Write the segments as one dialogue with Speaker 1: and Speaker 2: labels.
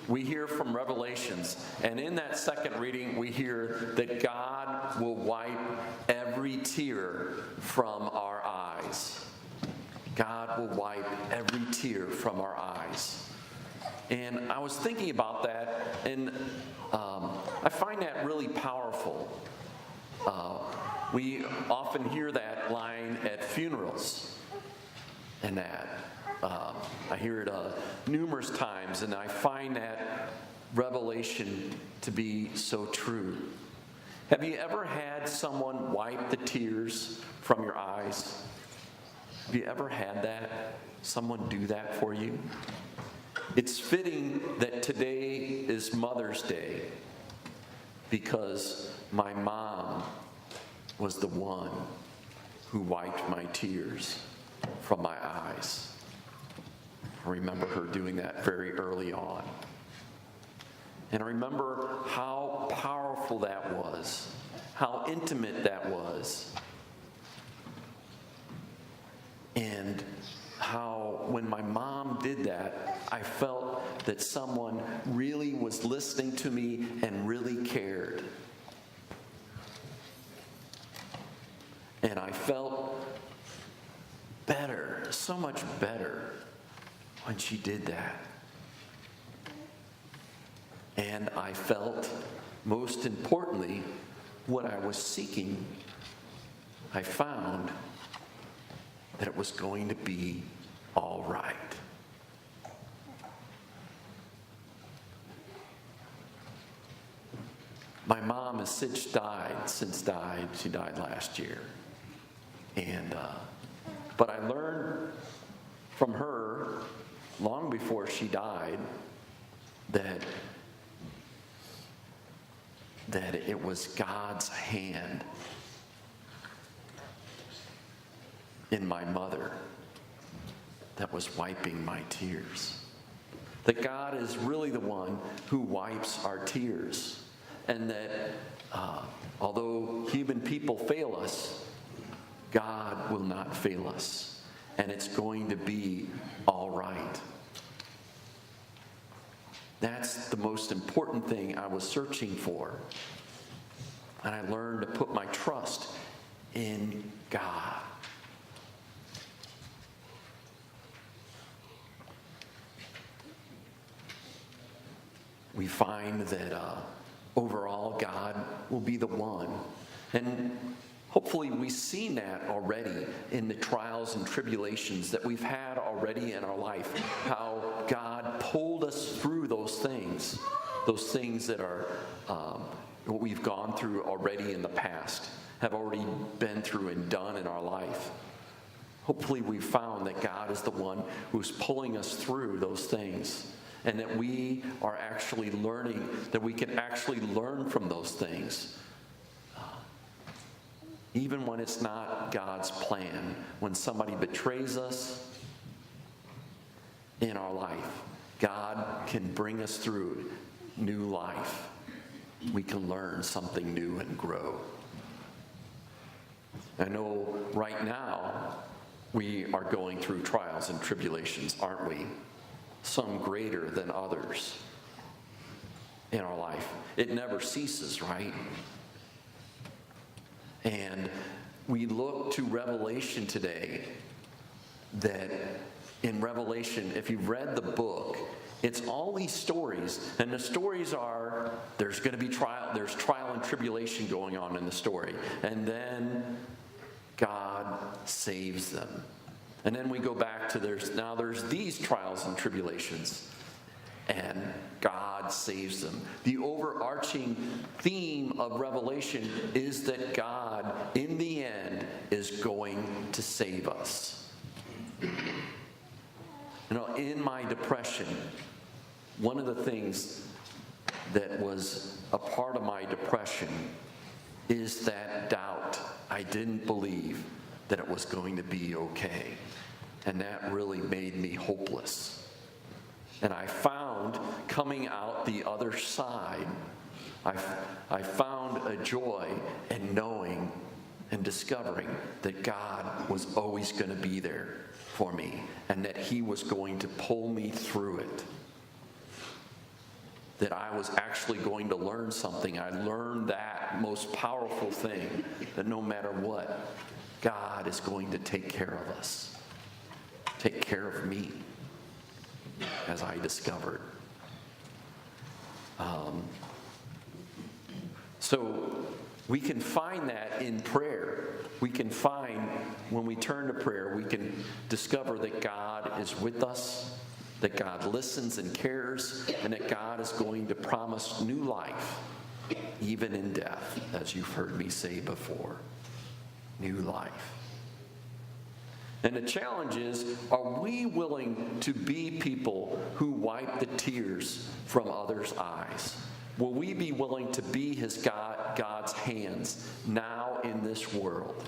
Speaker 1: we hear from Revelations, and in that second reading, we hear that God will wipe every tear from our eyes. God will wipe every tear from our eyes. And I was thinking about that, and I find that really powerful. We often hear that line at funerals, and that I hear it numerous times, and I find that revelation to be so true. Have you ever had someone wipe the tears from your eyes? Have you ever had that? Someone do that for you? It's fitting that today is Mother's Day because my mom was the one who wiped my tears from my eyes. I remember her doing that very early on. And I remember how powerful that was, how intimate that was, and how when my mom did that, I felt that someone really was listening to me and really cared. And I felt better, so much better, when she did that. And I felt, most importantly, what I was seeking. I found that it was going to be all right. My mom has since died. She died last year. And but I learned from her long before she died that it was God's hand in my mother that was wiping my tears. That God is really the one who wipes our tears. And that although human people fail us, God will not fail us. And it's going to be all right. That's the most important thing I was searching for. And I learned to put my trust in God. We find that overall God will be the one. And hopefully we've seen that already in the trials and tribulations that we've had already in our life. How God pulled us through those things that are what we've gone through already in the past, have already been through and done in our life. Hopefully we've found that God is the one who's pulling us through those things. And that we are actually learning, that we can actually learn from those things. Even when it's not God's plan, when somebody betrays us in our life, God can bring us through new life. We can learn something new and grow. I know right now we are going through trials and tribulations, aren't we? Some greater than others in our life. It never ceases, right? And we look to Revelation today, that in Revelation, if you've read the book, it's all these stories, and the stories are, there's going to be trial and tribulation going on in the story, and then God saves them. And then we go back to there's these trials and tribulations, and God saves them. The overarching theme of Revelation is that God, in the end, is going to save us. In my depression, one of the things that was a part of my depression is that doubt. I didn't believe that it was going to be okay. And that really made me hopeless. And I found, coming out the other side, I found a joy in knowing and discovering that God was always going to be there for me, and that He was going to pull me through it. that I was actually going to learn something. I learned that most powerful thing, that no matter what, God is going to take care of us, take care of me, as I discovered. So we can find that in prayer. We can find, when we turn to prayer, we can discover that God is with us, that God listens and cares, and that God is going to promise new life, even in death, as you've heard me say before. New life. And the challenge is, are we willing to be people who wipe the tears from others' eyes? Will we be willing to be God's hands now in this world?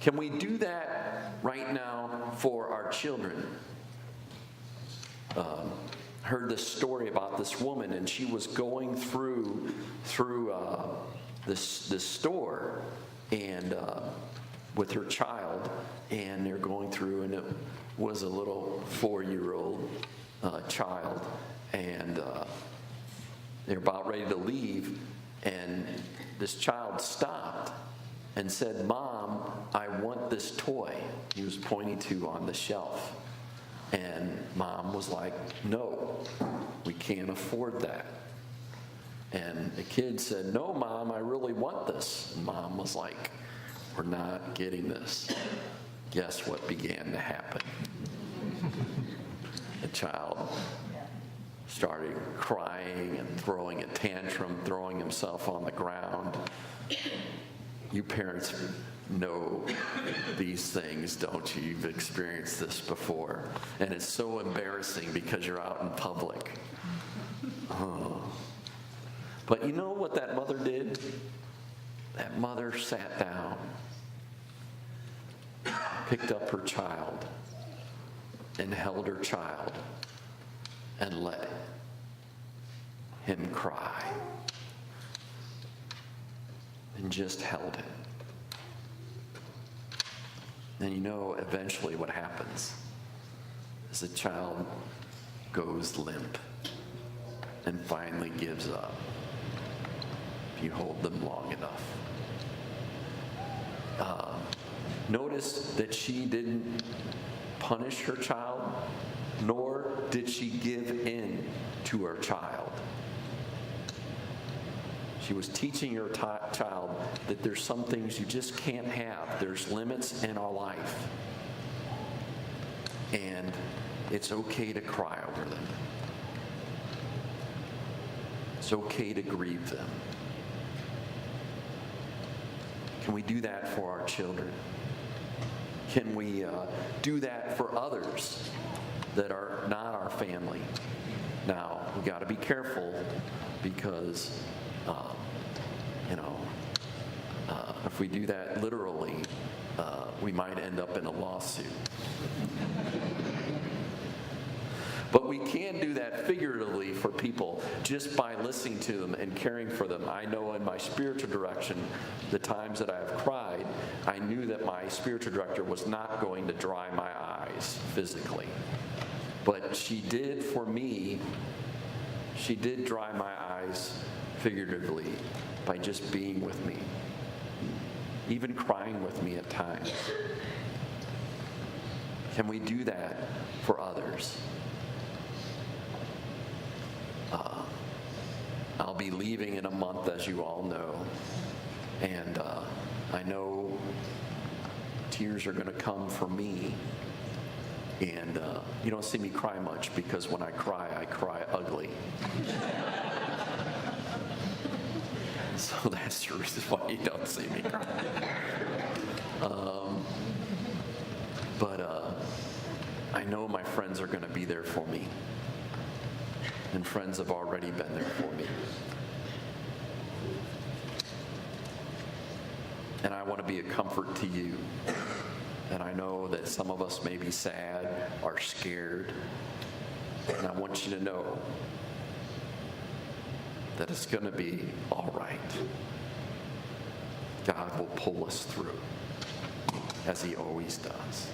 Speaker 1: Can we do that right now for our children? Heard this story about this woman, and she was going through this store, and with her child, and they're going through, and it was a little 4-year-old child, and they're about ready to leave, and this child stopped and said, "Mom, I want this toy." He was pointing to on the shelf. And Mom was like, "No, we can't afford that." And the kid said, "No, Mom, I really want this." And Mom was like, "We're not getting this." Guess what began to happen? The child started crying and throwing a tantrum, throwing himself on the ground. You parents know these things, don't you? You've experienced this before. And it's so embarrassing because you're out in public. Oh. But you know what that mother did? That mother sat down, picked up her child, and held her child, and let him cry. And just held him. And you know eventually what happens is the child goes limp and finally gives up if you hold them long enough. Notice that she didn't punish her child, nor did she give in to her child. She was teaching her child that there's some things you just can't have. There's limits in our life. And it's okay to cry over them. It's okay to grieve them. Can we do that for our children? Can we do that for others that are not our family? Now, we got to be careful because if we do that literally, we might end up in a lawsuit. But we can do that figuratively for people just by listening to them and caring for them. I know in my spiritual direction, the times that I have cried, I knew that my spiritual director was not going to dry my eyes physically. But she did for me, she did dry my eyes figuratively by just being with me, even crying with me at times. Can we do that for others? I'll be leaving in a month, as you all know, and I know tears are going to come for me. And you don't see me cry much because when I cry ugly. So that's the reason why you don't see me cry. But I know my friends are going to be there for me. And friends have already been there for me. And I want to be a comfort to you. And I know that some of us may be sad or scared. And I want you to know that it's going to be all right. God will pull us through, as he always does.